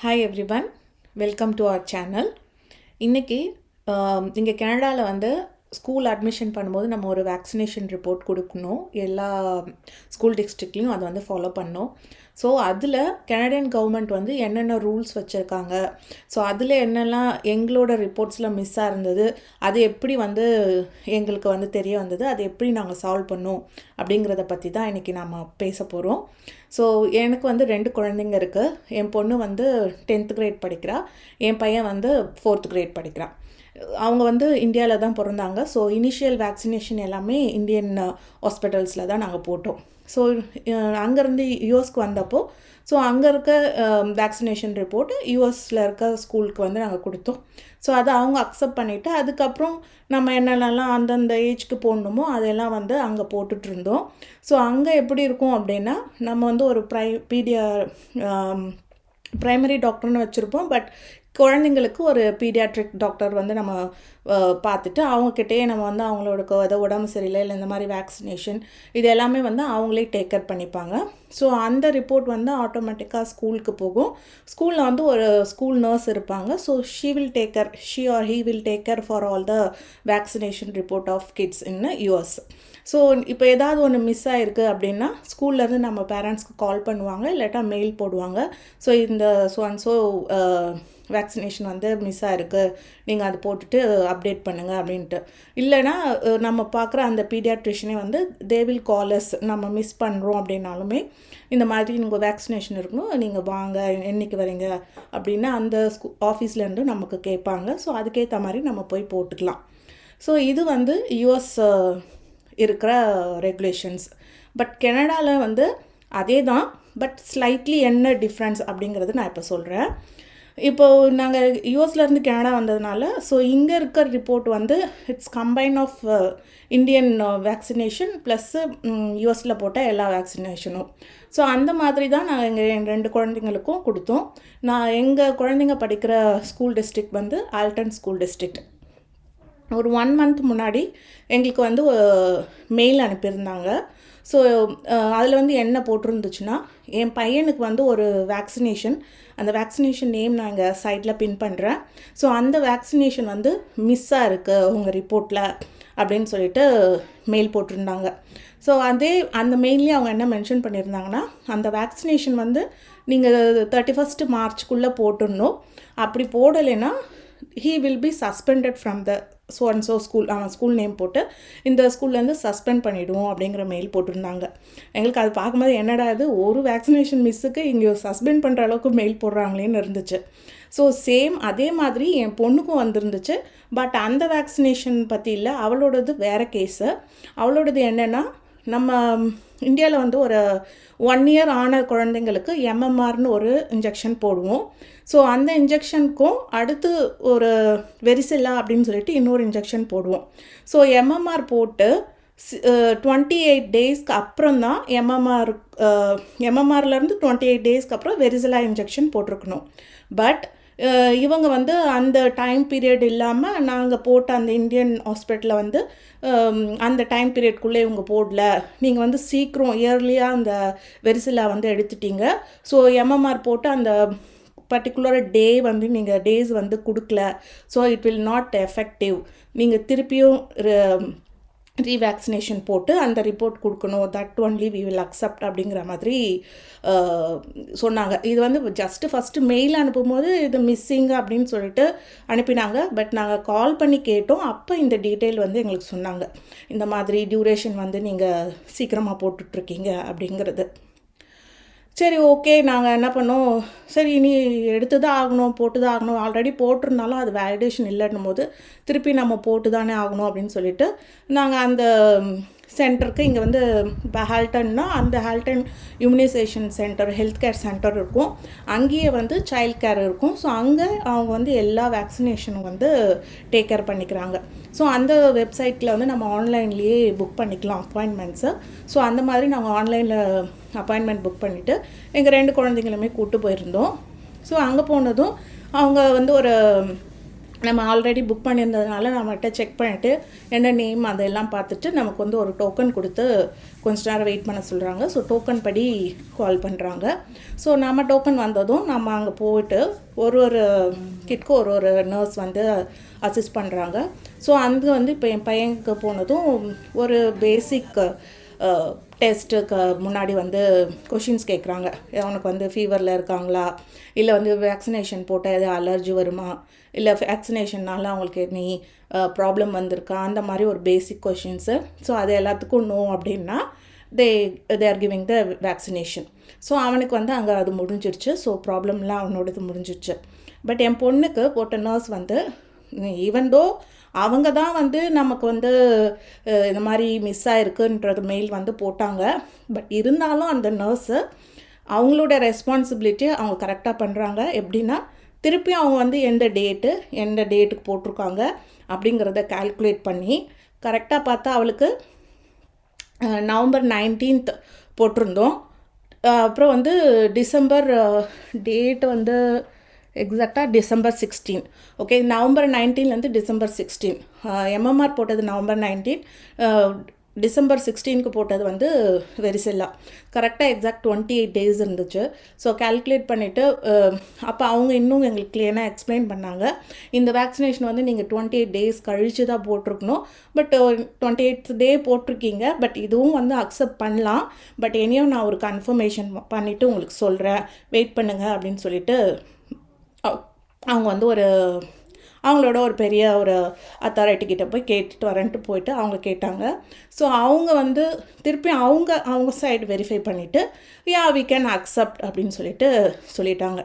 Hi everyone, welcome to our channel. இன்றைக்கி இங்கே கனடாவில் வந்து ஸ்கூல் அட்மிஷன் பண்ணும்போது நம்ம ஒரு வேக்சினேஷன் ரிப்போர்ட் கொடுக்கணும். எல்லா ஸ்கூல் டிஸ்ட்ரிக்ட்லேயும் அதை வந்து ஃபாலோ பண்ணணும். ஸோ அதில் கனடியன் கவர்மெண்ட் வந்து என்னென்ன ரூல்ஸ் வச்சுருக்காங்க, ஸோ அதில் என்னெல்லாம் எங்களோட ரிப்போர்ட்ஸில் மிஸ்ஸாக இருந்தது, அது எப்படி வந்து எங்களுக்கு வந்து தெரிய வந்தது, அதை எப்படி நாங்கள் சால்வ் பண்ணோம் அப்படிங்கிறத பற்றி தான் இன்றைக்கி நாம் பேச போகிறோம். ஸோ எனக்கு வந்து 2 குழந்தைங்க இருக்குது. என் பொண்ணு வந்து 10th கிரேட் படிக்கிறா, என் பையன் வந்து 4th கிரேட் படிக்கிறான். அவங்க வந்து இந்தியாவில் தான் பிறந்தாங்க. ஸோ இனிஷியல் வேக்சினேஷன் எல்லாமே இந்தியன் ஹாஸ்பிட்டல்ஸில் தான் நாங்கள் போட்டோம். ஸோ அங்கேருந்து யூஎஸ்க்கு வந்தப்போ ஸோ அங்கே இருக்க வேக்சினேஷன் ரிப்போர்ட்டு யூஎஸில் இருக்க ஸ்கூலுக்கு வந்து நாங்கள் கொடுத்தோம். ஸோ அதை அவங்க அக்செப்ட் பண்ணிவிட்டு அதுக்கப்புறம் நம்ம என்னென்னலாம் அந்தந்த ஏஜ்க்கு போடணுமோ அதெல்லாம் வந்து அங்கே போட்டுட்ருந்தோம். ஸோ அங்கே எப்படி இருக்கும் அப்படின்னா, நம்ம வந்து ஒரு ப்ரைமரி டாக்டர்னு வச்சுருப்போம். பட் குழந்தைங்களுக்கு ஒரு பீடியாட்ரிக் டாக்டர் வந்து நம்ம பார்த்துட்டு அவங்கக்கிட்டேயே நம்ம வந்து அவங்களோட உடம்பு சரியில்லை இல்லை இந்த மாதிரி வேக்சினேஷன் இது எல்லாமே வந்து அவங்களே டேக்கர் பண்ணிப்பாங்க. ஸோ அந்த ரிப்போர்ட் வந்து ஆட்டோமேட்டிக்காக ஸ்கூலுக்கு போகும். ஸ்கூலில் வந்து ஒரு ஸ்கூல் நர்ஸ் இருப்பாங்க. So she or he will take care for all the vaccination report of kids in US. So இப்போ ஏதாவது ஒன்று மிஸ் ஆகிருக்கு அப்படின்னா ஸ்கூல்லேருந்து நம்ம பேரண்ட்ஸ்க்கு கால் பண்ணுவாங்க, இல்லாட்டா மெயில் போடுவாங்க. ஸோ இந்த ஸோ வேக்சினேஷன் வந்து மிஸ் ஆகிருக்கு, நீங்கள் அது போட்டுட்டு அப்டேட் பண்ணுங்கள் அப்படின்ட்டு. இல்லைனா நம்ம பார்க்குற அந்த பீடியாட்ரிஷனே வந்து தே வில் கால் அஸ், நம்ம மிஸ் பண்ணுறோம் அப்படின்னாலுமே இந்த மாதிரி உங்கள் வேக்சினேஷன் இருக்கணும், நீங்கள் வாங்க என்றைக்கு வரீங்க அப்படின்னா அந்த ஆஃபீஸ்லேருந்து நமக்கு கேட்பாங்க. ஸோ அதுக்கேற்ற மாதிரி நம்ம போய் போட்டுக்கலாம். ஸோ இது வந்து யூஎஸ் இருக்கிற ரெகுலேஷன்ஸ். பட் கனடாவில் வந்து அதே தான், பட் ஸ்லைட்லி என்ன டிஃப்ரென்ஸ் அப்படிங்கிறது நான் இப்போ சொல்கிறேன். இப்போது நாங்கள் யூஎஸ்லேருந்து கனடா வந்ததுனால ஸோ இங்கே இருக்கிற ரிப்போர்ட் வந்து it's combine of Indian vaccination plus யூஎஸில் போட்ட எல்லா வேக்சினேஷனும். ஸோ அந்த மாதிரி தான் நாங்கள் என் 2 குழந்தைங்களுக்கும் கொடுத்தோம். எங்கள் குழந்தைங்க படிக்கிற ஸ்கூல் டிஸ்ட்ரிக்ட் வந்து ஆல்டன் ஸ்கூல் டிஸ்ட்ரிக்ட். ஒரு 1 month முன்னாடி எங்களுக்கு வந்து மெயில் அனுப்பியிருந்தாங்க. ஸோ அதில் வந்து என்ன போட்டிருந்துச்சுன்னா, என் பையனுக்கு வந்து ஒரு வேக்சினேஷன், அந்த வேக்சினேஷன் நேம் நான் இங்கே சைட்டில் பின் பண்ணுறேன். ஸோ அந்த வேக்சினேஷன் வந்து மிஸ்ஸாக இருக்குது உங்கள் ரிப்போர்ட்டில் அப்படின்னு சொல்லிட்டு மெயில் போட்டிருந்தாங்க. ஸோ அந்த மெயில்லேயே அவங்க என்ன மென்ஷன் பண்ணியிருந்தாங்கன்னா, அந்த வேக்சினேஷன் வந்து நீங்கள் 31st March போட்டுடணும். அப்படி போடலைன்னா he will be suspended from the so and so school. அவன் ஸ்கூல் நேம் போட்டு இந்த ஸ்கூல்லேருந்து சஸ்பெண்ட் பண்ணிவிடுவோம் அப்படிங்கிற மெயில் போட்டிருந்தாங்க. எங்களுக்கு அது பார்க்கும்போது என்னடா இது, ஒரு வேக்சினேஷன் மிஸ்ஸுக்கு இங்கே சஸ்பெண்ட் பண்ணுற அளவுக்கு மெயில் போடுறாங்களேன்னு இருந்துச்சு. ஸோ சேம் அதே மாதிரி என் பொண்ணுக்கும் வந்துருந்துச்சு. பட் அந்த வேக்சினேஷன் பற்றி இல்லை, அவளோடது வேறு கேஸு. அவளோடது என்னென்னா, நம்ம இந்தியாவில் வந்து ஒரு 1 year ஆன குழந்தைங்களுக்கு எம்எம்ஆர்னு ஒரு இன்ஜெக்ஷன் போடுவோம். ஸோ அந்த இன்ஜெக்ஷனுக்கும் அடுத்து ஒரு வெரிசெல்லா அப்படின்னு சொல்லிட்டு இன்னொரு இன்ஜெக்ஷன் போடுவோம். ஸோ எம்எம்ஆர் போட்டு 28 daysக்கு அப்புறம் தான் எம்எம்ஆர்லேருந்து 28 daysக்கு அப்புறம் வெரிசெல்லா இன்ஜெக்ஷன் போட்டிருக்கணும். பட் இவங்க வந்து அந்த டைம் பீரியட் இல்லாமல் நாங்கள் போட்ட அந்த இந்தியன் ஹாஸ்பிட்டலில் வந்து அந்த டைம் பீரியட்குள்ளே இவங்க போடல, நீங்கள் வந்து சீக்கிரம் இயர்லியாக அந்த வெரிசெல்லா வந்து எடுத்துட்டீங்க. ஸோ எம்எம்ஆர் போட்டு அந்த பர்டிகுலர் டே வந்து நீங்கள் டேஸ் வந்து கொடுக்கல. So it will not effective. நீங்கள் திருப்பியும் ரீவேக்சினேஷன் போட்டு அந்த ரிப்போர்ட் கொடுக்கணும். That only we will accept அப்படிங்கிற மாதிரி சொன்னாங்க. இது வந்து ஜஸ்ட்டு ஃபஸ்ட்டு மெயில் அனுப்பும்போது இது மிஸ்ஸிங் அப்படின்னு சொல்லிட்டு அனுப்பினாங்க. பட் நாங்கள் கால் பண்ணி கேட்டோம். அப்போ இந்த டீட்டெயில் வந்து எங்களுக்கு சொன்னாங்க, இந்த மாதிரி டியூரேஷன் வந்து நீங்கள் சீக்கிரமாக போட்டுட்ருக்கீங்க அப்படிங்கிறது. சரி, ஓகே, நாங்கள் என்ன பண்ணோம், சரி இனி எடுத்து தான் ஆகணும், போட்டு தான் ஆகணும். ஆல்ரெடி போட்டிருந்தாலும் அது வேலிடேஷன் இல்லைன்னும் போது திருப்பி நம்ம போட்டு தானே ஆகணும் அப்படின்னு சொல்லிட்டு நாங்கள் அந்த சென்டருக்கு இங்கே வந்து இப்போ ஹால்டன்னா அந்த Halton immunisation centre, health care centre இருக்கும். அங்கேயே வந்து சைல்ட் கேர் இருக்கும். ஸோ அங்கே அவங்க வந்து எல்லா வேக்சினேஷனும் வந்து டேக் கேர் பண்ணிக்கிறாங்க. ஸோ அந்த வெப்சைட்டில் வந்து நம்ம ஆன்லைன்லேயே புக் பண்ணிக்கலாம் அப்பாயின்மெண்ட்ஸு. ஸோ அந்த மாதிரி நாங்கள் ஆன்லைனில் அப்பாயின்மெண்ட் புக் பண்ணிவிட்டு எங்கள் 2 குழந்தைங்களுமே கூப்பிட்டு போயிருந்தோம். ஸோ அங்கே போனதும் அவங்க வந்து ஒரு நம்ம ஆல்ரெடி புக் பண்ணியிருந்ததுனால நம்மகிட்ட செக் பண்ணிவிட்டு என்ன நேம் அதெல்லாம் பார்த்துட்டு நமக்கு வந்து ஒரு டோக்கன் கொடுத்து கொஞ்ச நேரம் வெயிட் பண்ண சொல்கிறாங்க. ஸோ டோக்கன் படி கால் பண்ணுறாங்க. ஸோ நம்ம டோக்கன் வந்ததும் நம்ம அங்கே போயிட்டு ஒரு கிட்க்கு ஒரு நர்ஸ் வந்து அசிஸ்ட் பண்ணுறாங்க. ஸோ அங்கே வந்து இப்போ என் பையனுக்கு போனதும் ஒரு பேசிக் டெஸ்ட்டுக்கு முன்னாடி வந்து கொஷின்ஸ் கேட்குறாங்க. அவனுக்கு வந்து ஃபீவரில் இருக்காங்களா, இல்லை வந்து வேக்சினேஷன் போட்டால் எதாவது அலர்ஜி வருமா, இல்லை வேக்சினேஷன்னால் அவங்களுக்கு நீ ப்ராப்ளம் வந்திருக்கா, அந்த மாதிரி ஒரு பேசிக் கொஷின்ஸு. ஸோ அது எல்லாத்துக்கும் நோ அப்படின்னா they are giving the vaccination. So அவனுக்கு வந்து அங்கே அது முடிஞ்சிடுச்சு. ஸோ ப்ராப்ளம்லாம் அவனோடது முடிஞ்சிடுச்சு. பட் என் பொண்ணுக்கு போட்ட நர்ஸ் வந்து ஈவன் தோ அவங்க தான் வந்து நமக்கு வந்து இந்த மாதிரி மிஸ் ஆகிருக்குன்றது மெயில் வந்து போட்டாங்க. பட் இருந்தாலும் அந்த நர்ஸு அவங்களோட ரெஸ்பான்சிபிலிட்டி அவங்க கரெக்டாக பண்ணுறாங்க. எப்படின்னா திருப்பி அவங்க வந்து எந்த டேட்டுக்கு போட்டிருக்காங்க அப்படிங்கிறத கால்குலேட் பண்ணி கரெக்டாக பார்த்தா அவளுக்கு நவம்பர் 19th போட்டிருந்தோம். அப்புறம் வந்து டிசம்பர் டேட் வந்து எக்ஸாக்டாக டிசம்பர் 16. ஓகே, நவம்பர் 19லேருந்து டிசம்பர் 16. எம்எம்ஆர் போட்டது நவம்பர் 19, டிசம்பர் 16க்கு போட்டது வந்து வெரிசெல்லா. கரெக்டாக எக்ஸாக்ட் 28 days இருந்துச்சு. ஸோ கால்குலேட் பண்ணிவிட்டு அப்போ அவங்க இன்னும் எங்களுக்கு கிளியராக எக்ஸ்பிளைன் பண்ணாங்க. இந்த வேக்சினேஷன் வந்து நீங்கள் 28 days கழித்து தான் போட்டிருக்கணும். பட் 28th day போட்டிருக்கீங்க. பட் இதுவும் வந்து அக்செப்ட் பண்ணலாம். பட் இனியும் நான் ஒரு கன்ஃபர்மேஷன் பண்ணிவிட்டு உங்களுக்கு சொல்கிறேன், வெயிட் பண்ணுங்கள் அப்படின்னு சொல்லிட்டு அவங்க வந்து அவங்களோட ஒரு பெரிய ஒரு அத்தாரிட்டிக்கிட்ட போய் கேட்டுட்டு வரேன்ட்டு போயிட்டு அவங்க கேட்டாங்க. ஸோ அவங்க வந்து திருப்பி அவங்க சைடு வெரிஃபை பண்ணிவிட்டு வி கேன் அக்செப்ட் அப்படின்னு சொல்லிட்டாங்க.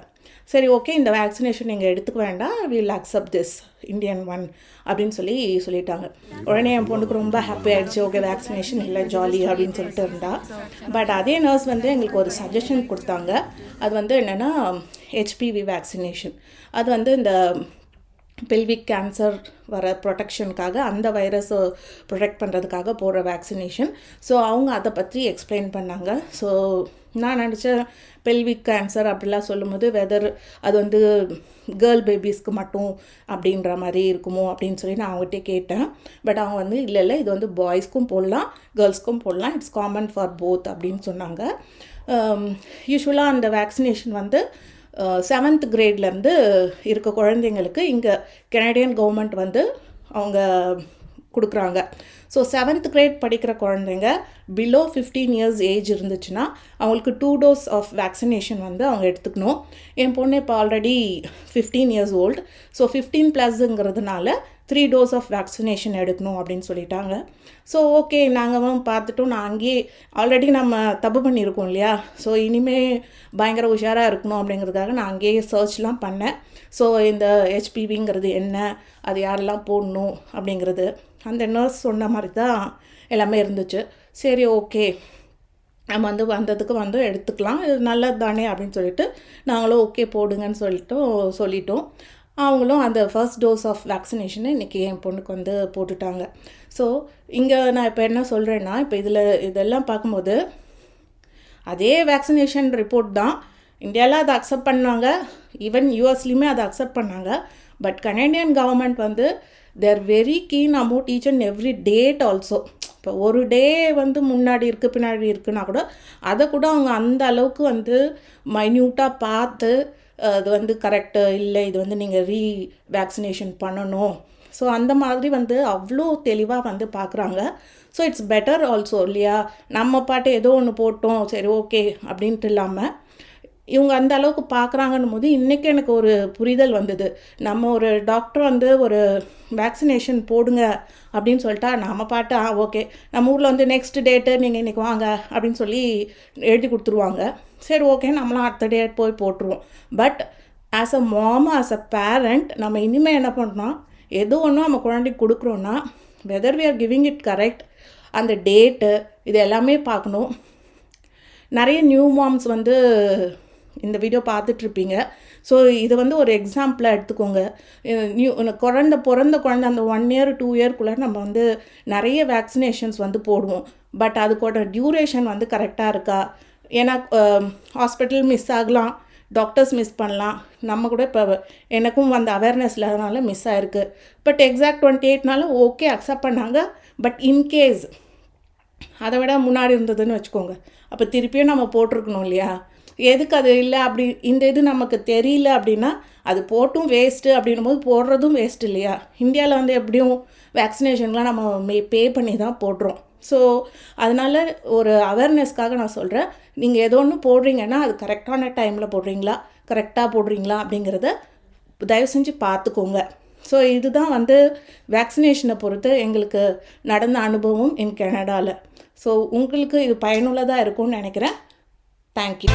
சரி, ஓகே, இந்த வேக்சினேஷன் நீங்கள் எடுத்துக்க வேண்டாம், will accept this Indian one அப்படின்னு சொல்லிட்டாங்க. உடனே என் பொண்ணுக்கு ரொம்ப ஹாப்பி ஆகிடுச்சு. ஓகே, வேக்சினேஷன் இல்லை, ஜாலி அப்படின்னு சொல்லிட்டு இருந்தா. பட் அதே நர்ஸ் வந்து எங்களுக்கு ஒரு சஜஷன் கொடுத்தாங்க. அது வந்து என்னென்னா ஹெச்பிவி வேக்சினேஷன். அது வந்து இந்த பெல்விக் கேன்சர் வர ப்ரொடெக்ஷனுக்காக, அந்த வைரஸை ப்ரொடெக்ட் பண்ணுறதுக்காக போடுற வேக்சினேஷன். ஸோ அவங்க அதை பற்றி எக்ஸ்பிளைன் பண்ணாங்க. ஸோ நான் நினச்சேன் பெல்விக் கேன்சர் அப்படிலாம் சொல்லும்போது வெதர் அது வந்து கேர்ள் பேபிஸ்க்கு மட்டும் அப்படின்ற மாதிரி இருக்குமோ அப்படின்னு சொல்லி நான் அவங்ககிட்ட கேட்டேன். பட் அவங்க வந்து இல்லை, இது வந்து பாய்ஸ்க்கும் போடலாம், கேர்ள்ஸ்க்கும் போடலாம், இட்ஸ் காமன் ஃபார் போத் அப்படின்னு சொன்னாங்க. யூஸ்வலாக அந்த வேக்சினேஷன் வந்து 7th grade இருக்க குழந்தைங்களுக்கு இங்கே கனடியன் கவர்மெண்ட் வந்து அவங்க கொடுக்குறாங்க. ஸோ 7th grade படிக்கிற குழந்தைங்க பிலோ 15 years ஏஜ் இருந்துச்சுன்னா அவங்களுக்கு 2 doses ஆஃப் வேக்சினேஷன் வந்து அவங்க எடுத்துக்கணும். என் பொண்ணு இப்போ ஆல்ரெடி 15 years old. ஸோ 15+ங்கிறதுனால 3 doses ஆஃப் வேக்சினேஷன் எடுக்கணும் அப்படின்னு சொல்லிட்டாங்க. ஸோ ஓகே, நாங்கள் பார்த்துட்டோம். நான் அங்கேயே ஆல்ரெடி நம்ம தப்பு பண்ணியிருக்கோம் இல்லையா. ஸோ இனிமேல் பயங்கர உஷாராக இருக்கணும் அப்படிங்கிறதுக்காக நான் அங்கேயே சர்ச்லாம் பண்ணேன். ஸோ இந்த ஹெச்பிவிங்கிறது என்ன, அது யாரெல்லாம் போடணும் அப்படிங்கிறது அந்த நர்ஸ் சொன்ன மாதிரி தான் எல்லாமே இருந்துச்சு. சரி, ஓகே, நம்ம வந்து வந்ததுக்கு எடுத்துக்கலாம், இது நல்லது தானே அப்படின்னு சொல்லிட்டு நாங்களும் ஓகே போடுங்கன்னு சொல்லிட்டோம். அவங்களும் அந்த ஃபர்ஸ்ட் டோஸ் ஆஃப் வேக்சினேஷனை இன்றைக்கி என் பொண்ணுக்கு வந்து போட்டுட்டாங்க. ஸோ இங்கே நான் இப்போ என்ன சொல்கிறேன்னா, இப்போ இதெல்லாம் பார்க்கும்போது அதே வேக்சினேஷன் ரிப்போர்ட் தான் இந்தியாவில் அதை அக்செப்ட் பண்ணாங்க, ஈவன் யூஎஸ்லேயுமே அதை அக்செப்ட் பண்ணாங்க. பட் கனேடியன் கவர்மெண்ட் வந்து they're very keen about each and every date also. இப்போ ஒரு டே வந்து முன்னாடி இருக்குது பின்னாடி இருக்குன்னா கூட அதை கூட அவங்க அந்த அளவுக்கு வந்து மைன்யூட்டாக பார்த்து அது வந்து கரெக்டு இல்லை, இது வந்து நீங்கள் வேக்சினேஷன் பண்ணணும். ஸோ அந்த மாதிரி வந்து அவ்வளோ தெளிவாக வந்து பார்க்குறாங்க. ஸோ இட்ஸ் பெட்டர் ஆல்சோ இல்லையா. நம்ம பாட்டு ஏதோ ஒன்று போட்டோம், சரி ஓகே அப்படின்ட்டு இல்லாமல் இவங்க அந்த அளவுக்கு பார்க்குறாங்கன்னும் போது இன்றைக்கி எனக்கு ஒரு புரிதல் வந்தது. நம்ம ஒரு டாக்டர் வந்து ஒரு வேக்சினேஷன் போடுங்க அப்படின்னு சொல்லிட்டா நம்ம பாட்டு ஓகே, நம்ம ஊரில் வந்து நெக்ஸ்ட் டேட்டு நீங்கள் இன்றைக்கி வாங்க அப்படின்னு சொல்லி எழுதி கொடுத்துருவாங்க. சரி ஓகே, நம்மளாம் அடுத்த டேட் போய் போட்டுருவோம். But as a mom, as a parent, நம்ம இனிமேல் என்ன பண்ணோம், எது ஒன்றும் நம்ம குழந்தைக்கு கொடுக்குறோன்னா whether we are giving it correct, அந்த டேட்டு இது எல்லாமே பார்க்கணும். நிறைய நியூ மாம்ஸ் வந்து இந்த வீடியோ பார்த்துட்ருப்பீங்க. ஸோ இது வந்து ஒரு எக்ஸாம்பிளாக எடுத்துக்கோங்க. பிறந்த குழந்தை அந்த 1 year 2 yearக்குள்ளே நம்ம வந்து நிறைய வேக்சினேஷன்ஸ் வந்து போடுவோம். பட் அதுக்கோட டியூரேஷன் வந்து கரெக்டாக இருக்கா, ஏன்னா ஹாஸ்பிட்டல் மிஸ் ஆகலாம், டாக்டர்ஸ் மிஸ் பண்ணலாம். நம்ம கூட இப்போ எனக்கும் அந்த அவேர்னஸ் இல்லாதனால மிஸ் ஆகிருக்கு. பட் எக்ஸாக்ட் 28நால ஓகே அக்செப்ட் பண்ணாங்க. பட் இன்கேஸ் அதை விட முன்னாடி இருந்ததுன்னு வச்சுக்கோங்க, அப்போ திருப்பியும் நம்ம போட்டிருக்கணும் இல்லையா? எதுக்கு அது இல்லை அப்படி இந்த இது நமக்கு தெரியல அப்படின்னா அது போட்டும் வேஸ்ட்டு அப்படின்னும் போது போடுறதும் வேஸ்ட் இல்லையா? இந்தியாவில் வந்து எப்படியும் வேக்சினேஷன்லாம் நம்ம பே பண்ணி தான் போடுறோம். ஸோ அதனால் ஒரு அவேர்னஸ்க்காக நான் சொல்கிறேன், நீங்கள் ஏதோ ஒன்று போடுறீங்கன்னா அது கரெக்டான டைமில் போடுறீங்களா, கரெக்டாக போடுறீங்களா அப்படிங்கிறத தயவு செஞ்சு பார்த்துக்கோங்க. ஸோ இதுதான் வந்து வேக்சினேஷனை பொறுத்து எங்களுக்கு நடந்த அனுபவம் இன் கனடாவில். ஸோ உங்களுக்கு இது பயனுள்ளதாக இருக்கும்னு நினைக்கிறேன். தேங்க்யூ.